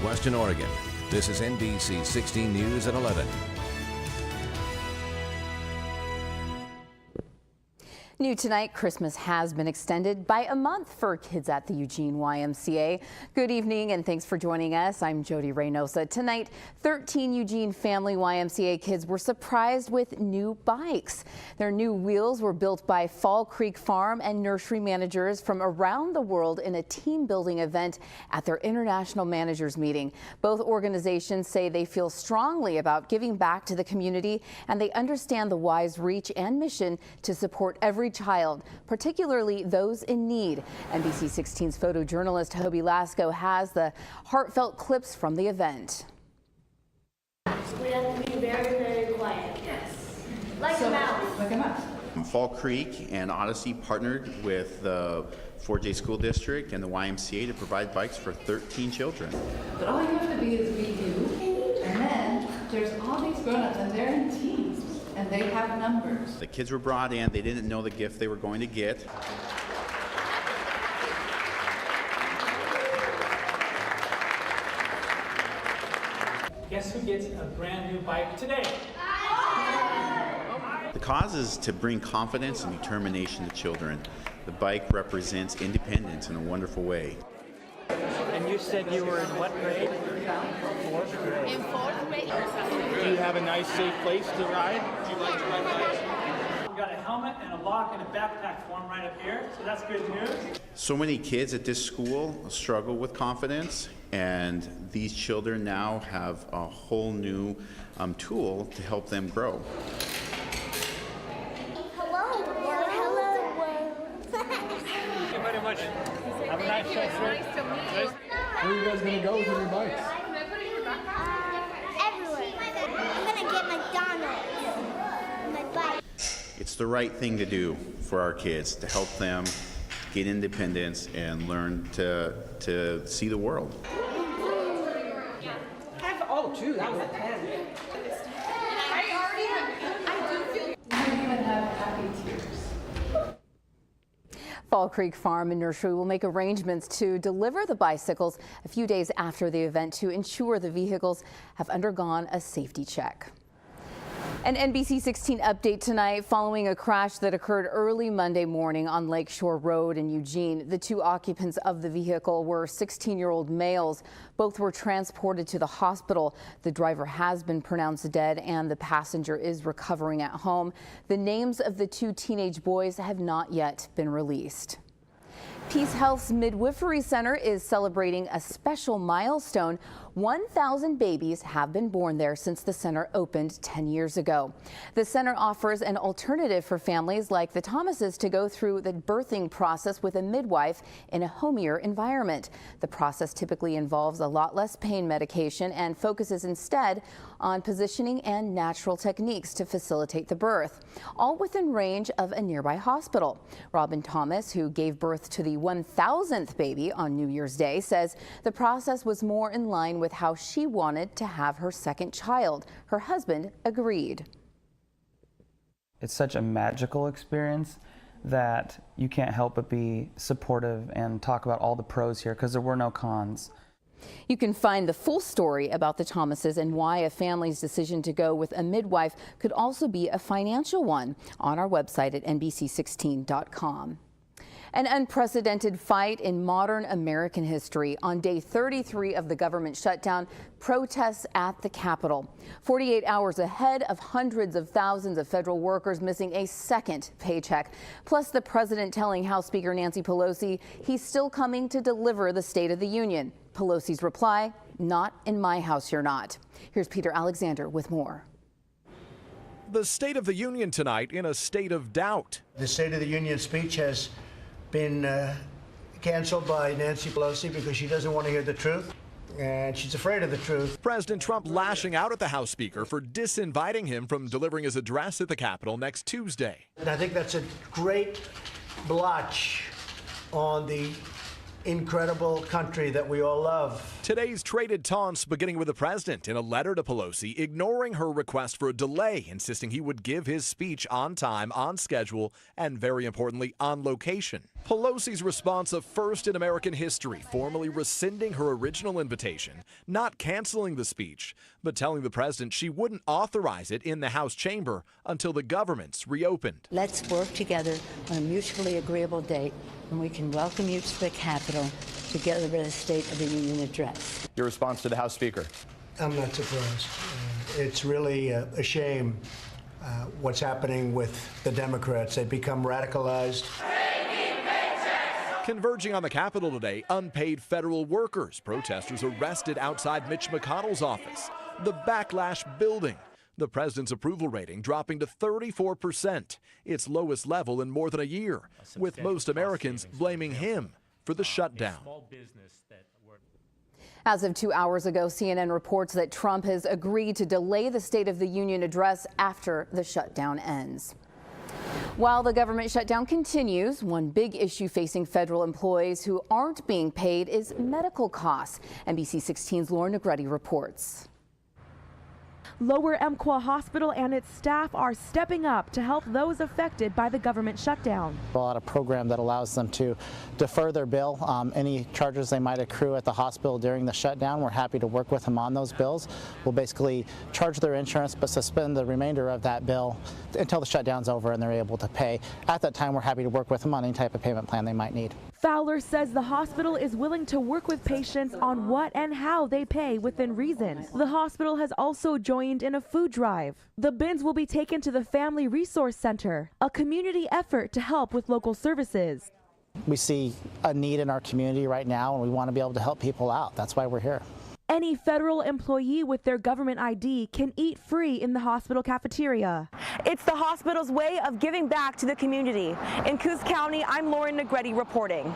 Western Oregon. This is NBC 16 News at 11. New tonight, Christmas has been extended by a month for kids at the Eugene YMCA. Good evening and thanks for joining us. I'm Jody Reynosa. Tonight, 13 Eugene Family YMCA kids were surprised with new bikes. Their new wheels were built by Fall Creek Farm and nursery managers from around the world in a team building event at their international managers meeting. Both organizations say they feel strongly about giving back to the community, and they understand the Y's reach and mission to support every child, particularly those in need. NBC 16's photojournalist Hobie Lasco has the heartfelt clips from the event. We have to be very, very quiet. Yes. Like a mouse. Like a mouse. Fall Creek and Odyssey partnered with the 4J School District and the YMCA to provide bikes for 13 children. But all you have to be is be you, and then there's all these grown-ups and they're in teams. And they have numbers. The kids were brought in, they didn't know the gift they were going to get. Guess who gets a brand new bike today? The cause is to bring confidence and determination to children. The bike represents independence in a wonderful way. And you said you were in what grade? Fourth grade. In fourth grade. Do you have a nice, safe place to ride? Do you like to ride bikes? We got a helmet and a lock and a backpack for them right up here, so that's good news. So many kids at this school struggle with confidence, and these children now have a whole new tool to help them grow. Hello, world. Hello, world. Thank you very much. Have a nice day, sir. Nice to meet you. Where are you guys going to go with your new bikes? Everywhere. I'm going to get McDonald's. My bike. It's the right thing to do for our kids, to help them get independence and learn to see the world. Oh, two, that was a 10. Fall Creek Farm and Nursery will make arrangements to deliver the bicycles a few days after the event to ensure the vehicles have undergone a safety check. An NBC 16 update tonight following a crash that occurred early Monday morning on Lakeshore Road in Eugene. The two occupants of the vehicle were 16-year-old males. Both were transported to the hospital. The driver has been pronounced dead and the passenger is recovering at home. The names of the two teenage boys have not yet been released. Peace Health's Midwifery Center is celebrating a special milestone. 1,000 babies have been born there since the center opened 10 years ago. The center offers an alternative for families like the Thomases to go through the birthing process with a midwife in a homier environment. The process typically involves a lot less pain medication and focuses instead on positioning and natural techniques to facilitate the birth, all within range of a nearby hospital. Robin Thomas, who gave birth to the 1,000th baby on New Year's Day, says the process was more in line with how she wanted to have her second child. Her husband agreed. It's such a magical experience that you can't help but be supportive and talk about all the pros here because there were no cons. You can find the full story about the Thomases and why a family's decision to go with a midwife could also be a financial one on our website at NBC16.com. An unprecedented fight in modern American history. On day 33 of the government shutdown, protests at the Capitol. 48 hours ahead of hundreds of thousands of federal workers missing a second paycheck. Plus the president telling House Speaker Nancy Pelosi he's still coming to deliver the State of the Union. Pelosi's reply, "Not in my house, you're not." Here's Peter Alexander with more. The State of the Union tonight in a state of doubt. The State of the Union speech has been canceled by Nancy Pelosi because she doesn't want to hear the truth, and she's afraid of the truth. President Trump lashing out at the House Speaker for disinviting him from delivering his address at the Capitol next Tuesday. And I think that's a great blotch on the incredible country that we all love. Today's traded taunts beginning with the president in a letter to Pelosi, ignoring her request for a delay, insisting he would give his speech on time, on schedule, and very importantly, on location. Pelosi's response, a first in American history, formally rescinding her original invitation, not canceling the speech, but telling the president she wouldn't authorize it in the House chamber until the government's reopened. Let's work together on a mutually agreeable date when we can welcome you to the Capitol to deliver the State of the Union address. Your response to the House Speaker? I'm not surprised. It's really a shame what's happening with the Democrats. They've become radicalized. Converging on the Capitol today, unpaid federal workers, protesters arrested outside Mitch McConnell's office, the backlash building, the president's approval rating dropping to 34%, its lowest level in more than a year, with most Americans blaming him for the shutdown. As of 2 hours ago, CNN reports that Trump has agreed to delay the State of the Union address after the shutdown ends. While the government shutdown continues, one big issue facing federal employees who aren't being paid is medical costs. NBC 16's Lauren Negretti reports. Lower Umpqua Hospital and its staff are stepping up to help those affected by the government shutdown. Roll out a program that allows them to defer their bill, any charges they might accrue at the hospital during the shutdown. We're happy to work with them on those bills. We'll basically charge their insurance but suspend the remainder of that bill until the shutdown's over and they're able to pay. At that time, we're happy to work with them on any type of payment plan they might need. Fowler says the hospital is willing to work with patients on what and how they pay within reason. The hospital has also joined in a food drive. The bins will be taken to the Family Resource Center, a community effort to help with local services. We see a need in our community right now and we want to be able to help people out. That's why we're here. Any federal employee with their government ID can eat free in the hospital cafeteria. It's the hospital's way of giving back to the community. In Coos County, I'm Lauren Negretti reporting.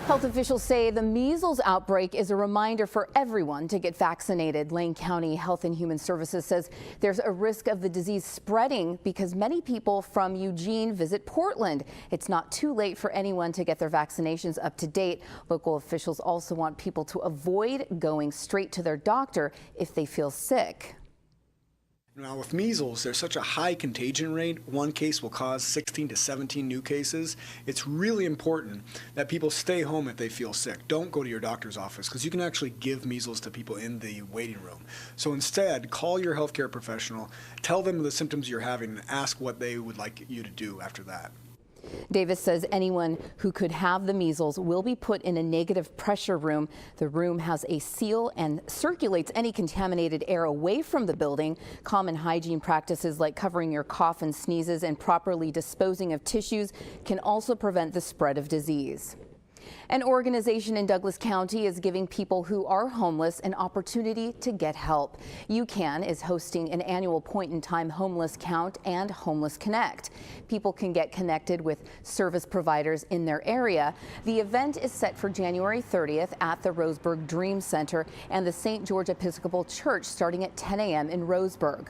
Health officials say the measles outbreak is a reminder for everyone to get vaccinated. Lane County Health and Human Services says there's a risk of the disease spreading because many people from Eugene visit Portland. It's not too late for anyone to get their vaccinations up to date. Local officials also want people to avoid going straight to their doctor if they feel sick. Now with measles, there's such a high contagion rate. One case will cause 16 to 17 new cases. It's really important that people stay home if they feel sick. Don't go to your doctor's office because you can actually give measles to people in the waiting room. So instead, call your healthcare professional, tell them the symptoms you're having, and ask what they would like you to do after that. Davis says anyone who could have the measles will be put in a negative pressure room. The room has a seal and circulates any contaminated air away from the building. Common hygiene practices like covering your cough and sneezes and properly disposing of tissues can also prevent the spread of disease. An organization in Douglas County is giving people who are homeless an opportunity to get help. UCAN is hosting an annual point-in-time homeless count and Homeless Connect. People can get connected with service providers in their area. The event is set for January 30th at the Roseburg Dream Center and the St. George Episcopal Church starting at 10 a.m. in Roseburg.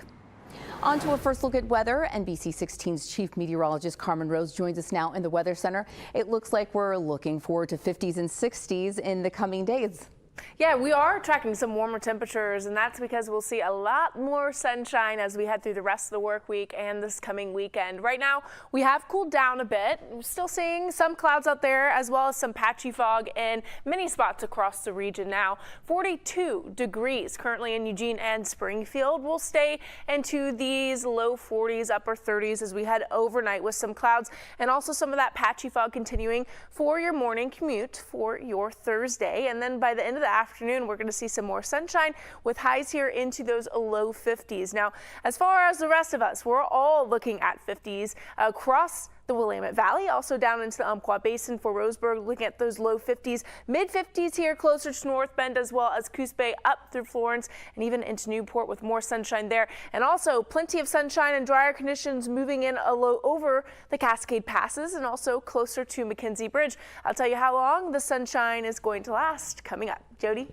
On to a first look at weather. NBC 16's chief meteorologist Carmen Rose joins us now in the Weather Center. It looks like we're looking forward to 50s and 60s in the coming days. Yeah, we are tracking some warmer temperatures, and that's because we'll see a lot more sunshine as we head through the rest of the work week and this coming weekend. Right now, we have cooled down a bit. We're still seeing some clouds out there as well as some patchy fog in many spots across the region now. 42 degrees currently in Eugene and Springfield. We'll stay into these low 40s, upper 30s as we head overnight with some clouds and also some of that patchy fog continuing for your morning commute for your Thursday. And then by the end of the afternoon, we're going to see some more sunshine with highs here into those low 50s. Now, as far as the rest of us, we're all looking at 50s across the Willamette Valley, also down into the Umpqua Basin for Roseburg, looking at those low 50s, mid 50s here closer to North Bend as well as Coos Bay up through Florence and even into Newport with more sunshine there. And also plenty of sunshine and drier conditions moving in a low over the Cascade Passes and also closer to McKenzie Bridge. I'll tell you how long the sunshine is going to last coming up. Jody?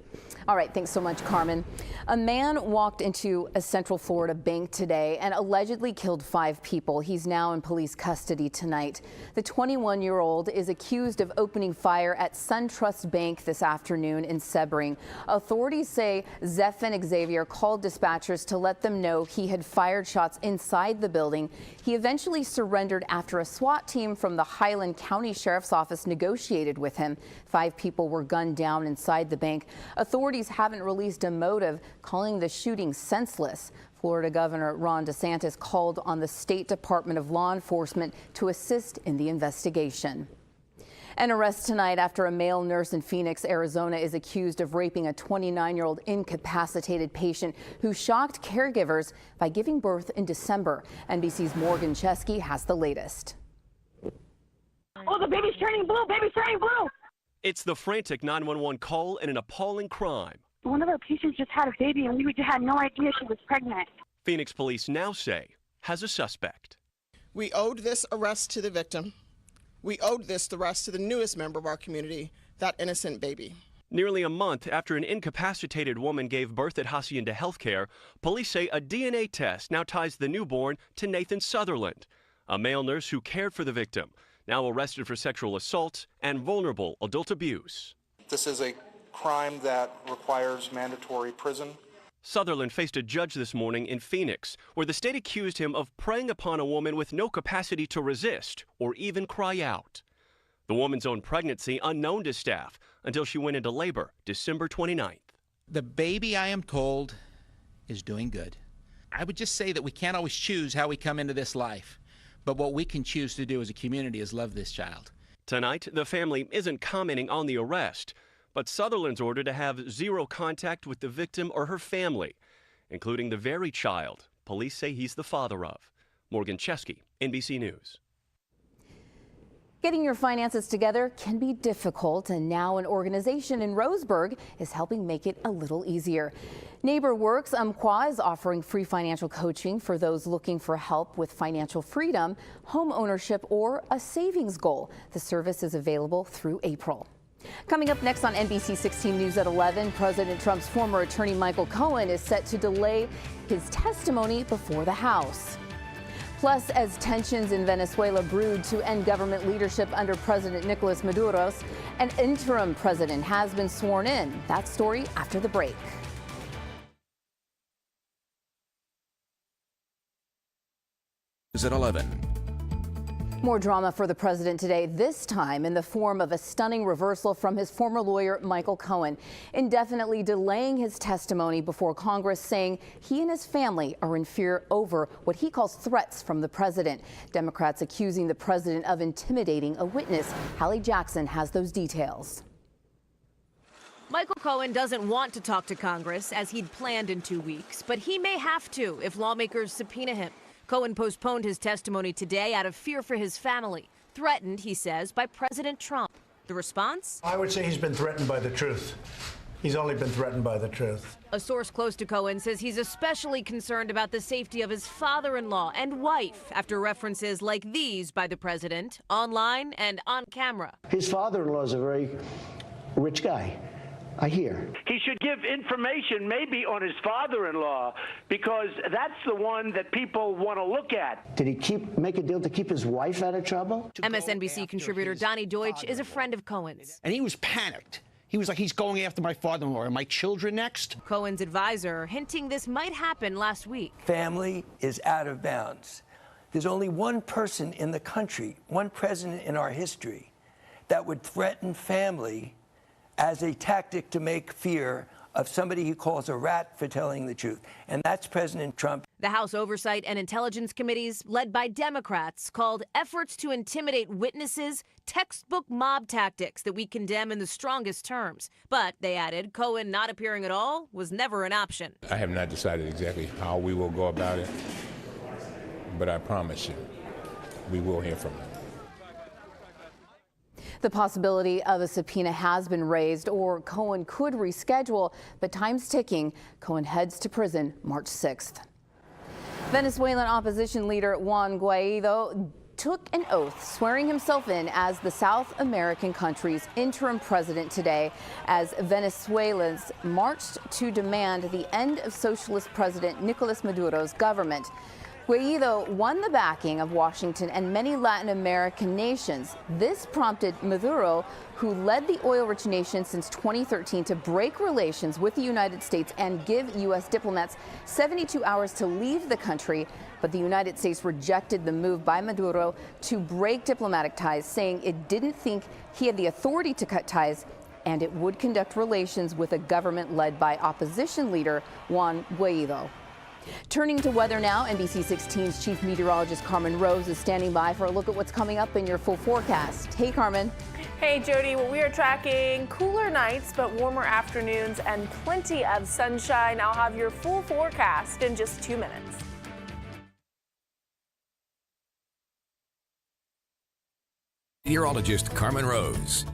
All right, thanks so much, Carmen. A man walked into a Central Florida bank today and allegedly killed 5 people. He's now in police custody tonight. The 21-year-old is accused of opening fire at SunTrust Bank this afternoon in Sebring. Authorities say Zephan Xavier called dispatchers to let them know he had fired shots inside the building. He eventually surrendered after a SWAT team from the Highland County Sheriff's Office negotiated with him. 5 people were gunned down inside the bank. Authorities haven't released a motive, calling the shooting senseless. Florida Governor Ron DeSantis called on the State Department of Law Enforcement to assist in the investigation. An arrest tonight after a male nurse in Phoenix, Arizona is accused of raping a 29-year-old incapacitated patient who shocked caregivers by giving birth in December. NBC's Morgan Chesky has the latest. Oh, the baby's turning blue! Baby's turning blue! It's the frantic 911 call and an appalling crime. One of our patients just had a baby and we just had no idea she was pregnant. Phoenix police now say has a suspect. We owed this arrest to the victim. We owed this arrest to the newest member of our community, that innocent baby. Nearly a month after an incapacitated woman gave birth at Hacienda Healthcare, police say a DNA test now ties the newborn to Nathan Sutherland, a male nurse who cared for the victim, now arrested for sexual assault and vulnerable adult abuse. This is a crime that requires mandatory prison. Sutherland faced a judge this morning in Phoenix, where the state accused him of preying upon a woman with no capacity to resist or even cry out. The woman's own pregnancy unknown to staff until she went into labor December 29th. The baby, I am told, is doing good. I would just say that we can't always choose how we come into this life, but what we can choose to do as a community is love this child. Tonight, the family isn't commenting on the arrest, but Sutherland's ordered to have zero contact with the victim or her family, including the very child police say he's the father of. Morgan Chesky, NBC News. Getting your finances together can be difficult, and now an organization in Roseburg is helping make it a little easier. NeighborWorks Umpqua is offering free financial coaching for those looking for help with financial freedom, home ownership, or a savings goal. The service is available through April. Coming up next on NBC 16 News at 11, President Trump's former attorney Michael Cohen is set to delay his testimony before the House. Plus, as tensions in Venezuela brood to end government leadership under President Nicolas Maduro, an interim president has been sworn in. That story after the break. Is at 11. More drama for the president today, this time in the form of a stunning reversal from his former lawyer, Michael Cohen, indefinitely delaying his testimony before Congress, saying he and his family are in fear over what he calls threats from the president. Democrats accusing the president of intimidating a witness. Hallie Jackson has those details. Michael Cohen doesn't want to talk to Congress as he'd planned in 2 weeks, but he may have to if lawmakers subpoena him. Cohen postponed his testimony today out of fear for his family, threatened, he says, by President Trump. The response? I would say he's been threatened by the truth. He's only been threatened by the truth. A source close to Cohen says he's especially concerned about the safety of his father-in-law and wife after references like these by the president, online and on camera. His father-in-law is a very rich guy, I hear. He should give information maybe on his father-in-law because that's the one that people want to look at. Did he make a deal to keep his wife out of trouble? MSNBC contributor Donnie Deutsch is a friend of Cohen's. And he was panicked. He was like, he's going after my father-in-law. Are my children next? Cohen's advisor hinting this might happen last week. Family is out of bounds. There's only one person in the country, one president in our history, that would threaten family as a tactic to make fear of somebody he calls a rat for telling the truth, and that's President Trump. The House Oversight and Intelligence Committees, led by Democrats, called efforts to intimidate witnesses textbook mob tactics that we condemn in the strongest terms. But, they added, Cohen not appearing at all was never an option. I have not decided exactly how we will go about it, but I promise you, we will hear from him. The possibility of a subpoena has been raised, or Cohen could reschedule, but time's ticking. Cohen heads to prison March 6th. Venezuelan opposition leader Juan Guaido took an oath, swearing himself in as the South American country's interim president today as Venezuelans marched to demand the end of socialist President Nicolas Maduro's government. Guaido won the backing of Washington and many Latin American nations. This prompted Maduro, who led the oil-rich nation since 2013, to break relations with the United States and give U.S. diplomats 72 hours to leave the country. But the United States rejected the move by Maduro to break diplomatic ties, saying it didn't think he had the authority to cut ties, and it would conduct relations with a government led by opposition leader Juan Guaido. Turning to weather now, NBC 16's chief meteorologist Carmen Rose is standing by for a look at what's coming up in your full forecast. Hey, Carmen. Hey, Jody. Well, we are tracking cooler nights but warmer afternoons and plenty of sunshine. I'll have your full forecast in just 2 minutes. Meteorologist Carmen Rose.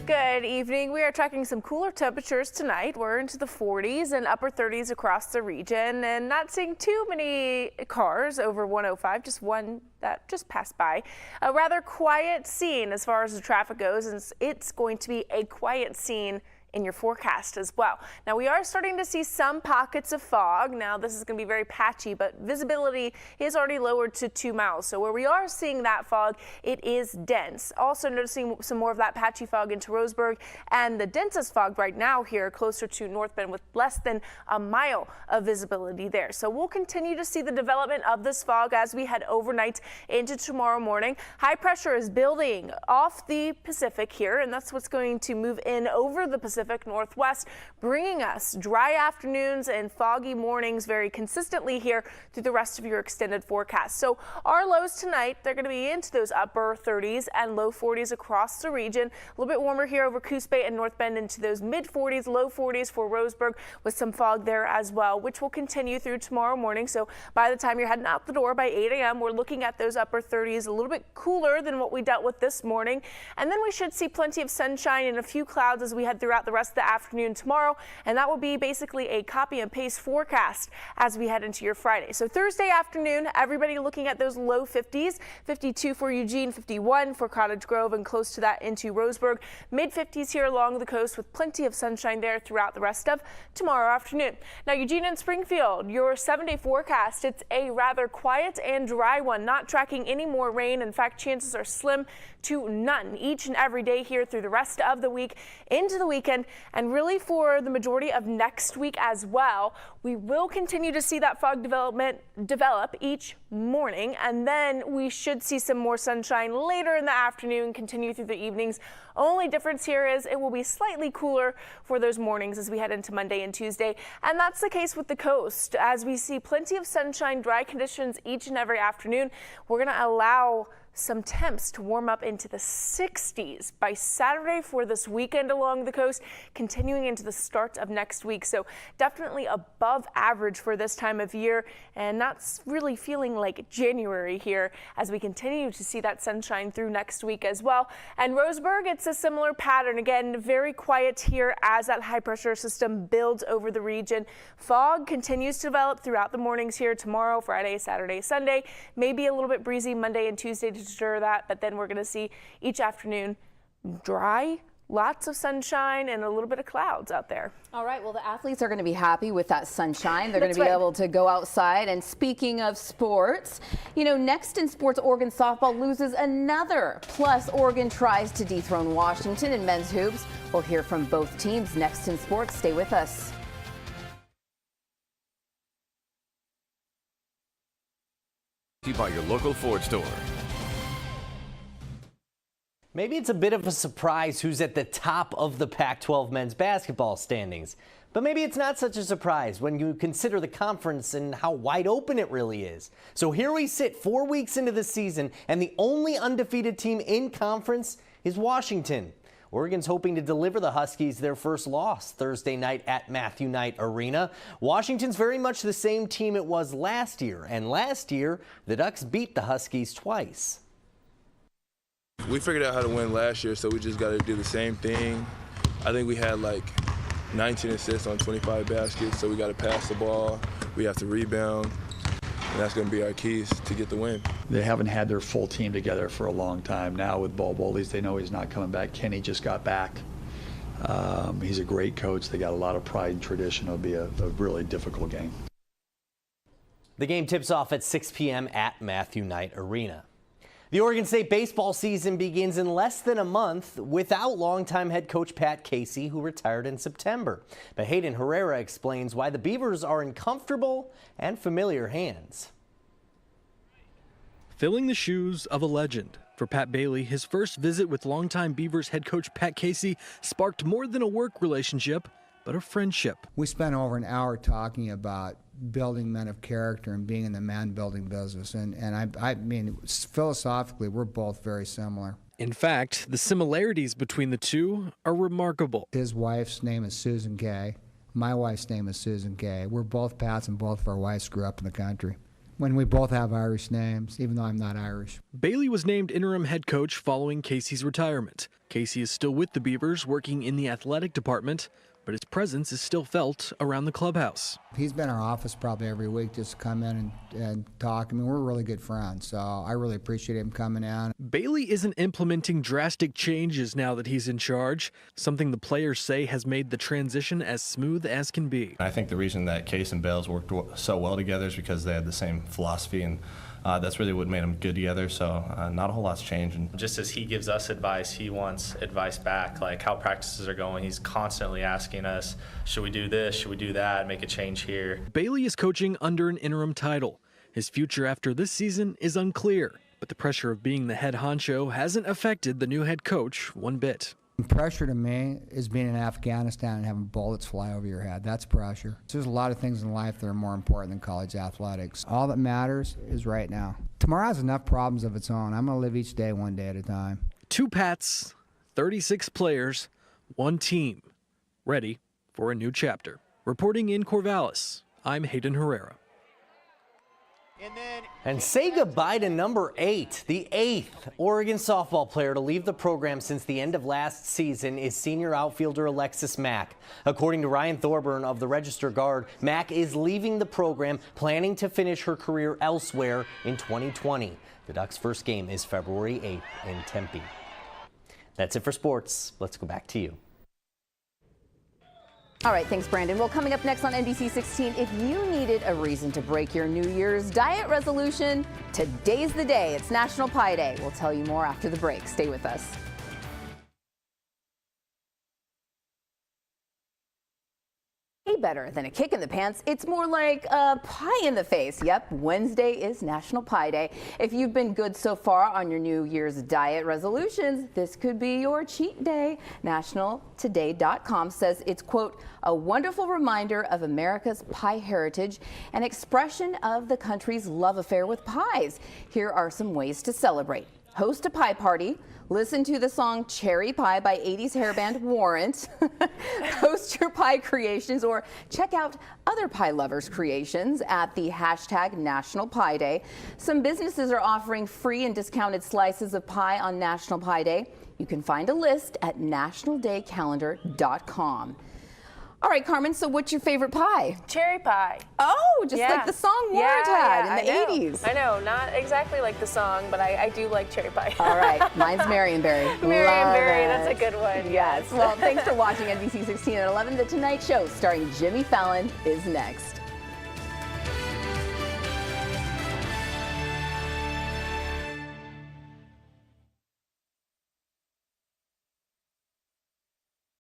Good evening. We are tracking some cooler temperatures tonight. We're into the 40s and upper 30s across the region, and not seeing too many cars over 105, just one that just passed by. A rather quiet scene as far as the traffic goes, and it's going to be a quiet scene in your forecast as well. Now, we are starting to see some pockets of fog. Now, this is going to be very patchy, but visibility is already lowered to 2 miles. So where we are seeing that fog, it is dense. Also noticing some more of that patchy fog into Roseburg, and the densest fog right now here closer to North Bend with less than a mile of visibility there. So we'll continue to see the development of this fog as we head overnight into tomorrow morning. High pressure is building off the Pacific here, and that's what's going to move in over the Pacific Northwest, bringing us dry afternoons and foggy mornings very consistently here through the rest of your extended forecast. So our lows tonight, they're going to be into those upper 30s and low 40s across the region. A little bit warmer here over Coos Bay and North Bend into those mid 40s, low 40s for Roseburg with some fog there as well, which will continue through tomorrow morning. So by the time you're heading out the door by 8 a.m., we're looking at those upper 30s, a little bit cooler than what we dealt with this morning. And then we should see plenty of sunshine and a few clouds as we head throughout the rest of the afternoon tomorrow, and that will be basically a copy and paste forecast as we head into your Friday. So Thursday afternoon, everybody looking at those low 50s, 52 for Eugene, 51 for Cottage Grove, and close to that into Roseburg. Mid 50s here along the coast with plenty of sunshine there throughout the rest of tomorrow afternoon. Now, Eugene and Springfield, your 7-day forecast, it's a rather quiet and dry one, not tracking any more rain. In fact, chances are slim to none each and every day here through the rest of the week into the weekend, and really for the majority of next week as well. We will continue to see that fog develop each morning, and then we should see some more sunshine later in the afternoon, continue through the evenings. Only difference here is it will be slightly cooler for those mornings as we head into Monday and Tuesday, and that's the case with the coast as we see plenty of sunshine, dry conditions each and every afternoon. We're going to allow some temps to warm up into the 60s by Saturday for this weekend along the coast, continuing into the start of next week. So definitely above average for this time of year, and not really feeling like January here as we continue to see that sunshine through next week as well. And Roseburg, it's a similar pattern. Again, very quiet here as that high pressure system builds over the region. Fog continues to develop throughout the mornings here tomorrow, Friday, Saturday, Sunday. Maybe a little bit breezy Monday and Tuesday to stir that, but then we're going to see each afternoon dry, lots of sunshine, and a little bit of clouds out there. All right, well, the athletes are going to be happy with that sunshine. They're going to be able to go outside. And speaking of sports, you know, next in sports, Oregon softball loses another. Plus, Oregon tries to dethrone Washington in men's hoops. We'll hear from both teams next in sports. Stay with us. By your local Ford store. Maybe it's a bit of a surprise who's at the top of the Pac-12 men's basketball standings. But maybe it's not such a surprise when you consider the conference and how wide open it really is. So here we sit 4 weeks into the season, and the only undefeated team in conference is Washington. Oregon's hoping to deliver the Huskies their first loss Thursday night at Matthew Knight Arena. Washington's very much the same team it was last year, and last year the Ducks beat the Huskies twice. We figured out how to win last year, so we just got to do the same thing. I think we had like 19 assists on 25 baskets, so we got to pass the ball, we have to rebound, and that's going to be our keys to get the win. They haven't had their full team together for a long time. Now with Bobo, at least they know he's not coming back. Kenny just got back. He's a great coach. They got a lot of pride and tradition. It'll be a really difficult game. The game tips off at 6 p.m. at Matthew Knight Arena. The Oregon State baseball season begins in less than a month without longtime head coach Pat Casey, who retired in September. But Hayden Herrera explains why the Beavers are in comfortable and familiar hands. Filling the shoes of a legend. For Pat Bailey, his first visit with longtime Beavers head coach Pat Casey sparked more than a work relationship, but a friendship. We spent over an hour talking about building men of character and being in the man-building business. And I mean, philosophically, we're both very similar. In fact, the similarities between the two are remarkable. His wife's name is Susan Kay. My wife's name is Susan Kay. We're both Pats, and both of our wives grew up in the country. When we both have Irish names, even though I'm not Irish. Bailey was named interim head coach following Casey's retirement. Casey is still with the Beavers, working in the athletic department, but his presence is still felt around the clubhouse. He's been in our office probably every week just to come in and talk. I mean, we're really good friends, so I really appreciate him coming in. Bailey isn't implementing drastic changes now that he's in charge, something the players say has made the transition as smooth as can be. I think the reason that Case and Bales worked so well together is because they had the same philosophy, and that's really what made them good together, so not a whole lot's changed. Just as he gives us advice, he wants advice back, like how practices are going. He's constantly asking us, should we do this, should we do that, make a change here. Bailey is coaching under an interim title. His future after this season is unclear, but the pressure of being the head honcho hasn't affected the new head coach one bit. Pressure to me is being in Afghanistan and having bullets fly over your head. That's pressure. There's a lot of things in life that are more important than college athletics. All that matters is right now. Tomorrow has enough problems of its own. I'm going to live each day one day at a time. 2 Pats, 36 players, 1 team, ready for a new chapter. Reporting in Corvallis, I'm Hayden Herrera. And say goodbye to number 8. The 8th Oregon softball player to leave the program since the end of last season is senior outfielder Alexis Mack. According to Ryan Thorburn of the Register Guard, Mack is leaving the program, planning to finish her career elsewhere in 2020. The Ducks' first game is February 8th in Tempe. That's it for sports. Let's go back to you. All right, thanks, Brandon. Well, coming up next on NBC 16, if you needed a reason to break your New Year's diet resolution, today's the day. It's National Pie Day. We'll tell you more after the break. Stay with us. Better than a kick in the pants, it's more like a pie in the face. Yep, Wednesday is National Pie Day. If you've been good so far on your New Year's diet resolutions, this could be your cheat day. NationalToday.com says it's, quote, a wonderful reminder of America's pie heritage, an expression of the country's love affair with pies. Here are some ways to celebrate. Host a pie party. Listen to the song Cherry Pie by 80s hairband Warrant. Post your pie creations or check out other pie lovers' creations at the hashtag National Pie Day. Some businesses are offering free and discounted slices of pie on National Pie Day. You can find a list at nationaldaycalendar.com. All right, Carmen, so what's your favorite pie? Cherry pie. Oh, just like the song Warrant had in the 80s. I know, not exactly like the song, but I do like cherry pie. All right, mine's Marionberry. Marionberry, that's a good one. Yes. Well, thanks for watching NBC 16 at 11. The Tonight Show starring Jimmy Fallon is next.